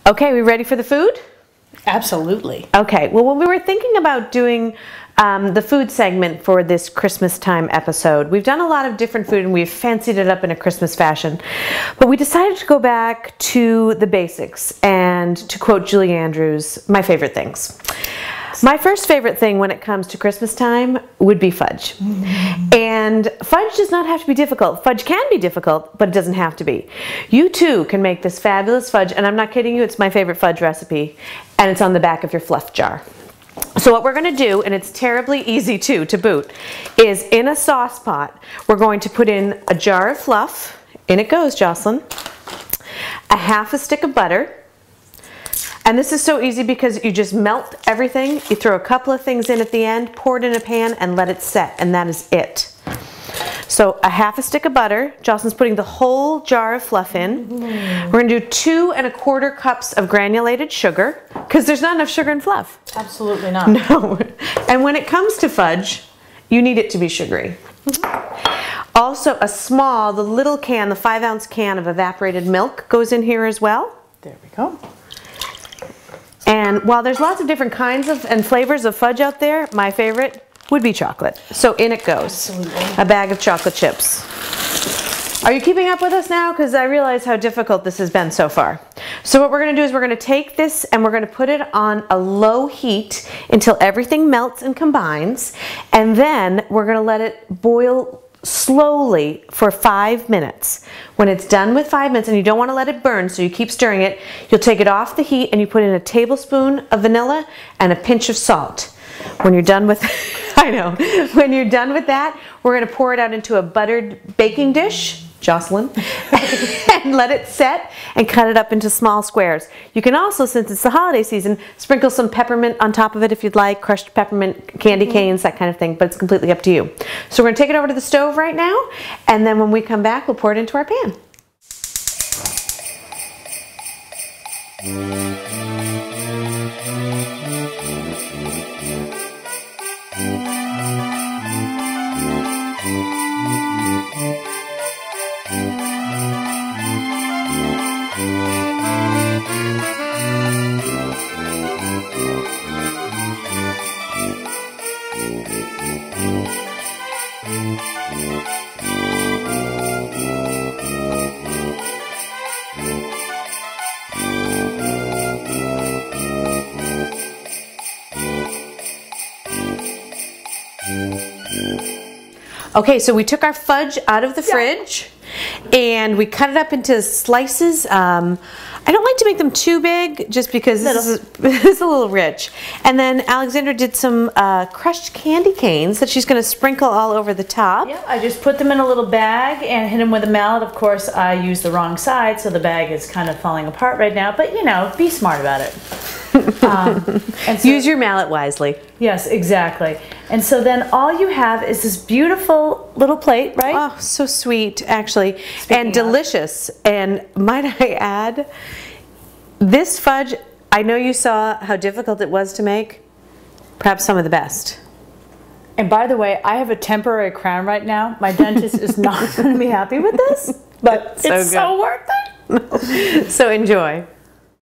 Okay, we ready for the food? Absolutely. Okay, well, when we were thinking about doing the food segment for this Christmas time episode, we've done a lot of different food and we've fancied it up in a Christmas fashion, but we decided to go back to the basics and to quote Julie Andrews, my favorite things. My first favorite thing when it comes to Christmas time would be fudge. And fudge does not have to be difficult. Fudge can be difficult, but it doesn't have to be. You too can make this fabulous fudge, and I'm not kidding you, it's my favorite fudge recipe, and it's on the back of your fluff jar. So what we're going to do, and it's terribly easy too to boot, is in a sauce pot, we're going to put in a jar of fluff, in it goes, Jocelyn, a half a stick of butter. And this is so easy because you just melt everything, you throw a couple of things in at the end, pour it in a pan, and let it set, and that is it. So a half a stick of butter, Jocelyn's putting the whole jar of fluff in. We're going to do 2 1/4 cups of granulated sugar, because there's not enough sugar in fluff. Absolutely not. No. And when it comes to fudge, you need it to be sugary. Also the little can, the 5-ounce can of evaporated milk goes in here as well. There we go. And while there's lots of different kinds of and flavors of fudge out there, my favorite would be chocolate. So in it goes. Absolutely. A bag of chocolate chips. Are you keeping up with us now? Because I realize how difficult this has been so far. So what we're going to do is we're going to take this and we're going to put it on a low heat until everything melts and combines. And then we're going to let it boil slowly for 5 minutes. When it's done with 5 minutes, and you don't want to let it burn, so you keep stirring it, you'll take it off the heat and you put in a tablespoon of vanilla and a pinch of salt. When you're done with, I know, when you're done with that, we're going to pour it out into a buttered baking dish, Jocelyn, and let it set and cut it up into small squares. You can also, since it's the holiday season, sprinkle some peppermint on top of it if you'd like, crushed peppermint, candy canes, that kind of thing, but it's completely up to you. So we're going to take it over to the stove right now, and then when we come back, we'll pour it into our pan. Okay, so we took our fudge out of the fridge and we cut it up into slices. I don't like to make them too big just because this is a little rich. And then Alexandra did some crushed candy canes that she's going to sprinkle all over the top. Yeah, I just put them in a little bag and hit them with a mallet. Of course, I used the wrong side, so the bag is kind of falling apart right now. But, you know, be smart about it. And so, use your mallet wisely. Yes, exactly. And so then all you have is this beautiful little plate, right? Oh, so sweet, actually, and delicious. And might I add, this fudge, I know you saw how difficult it was to make, perhaps some of the best. And by the way, I have a temporary crown right now. My dentist is not going to be happy with this, but it's so worth it. So enjoy.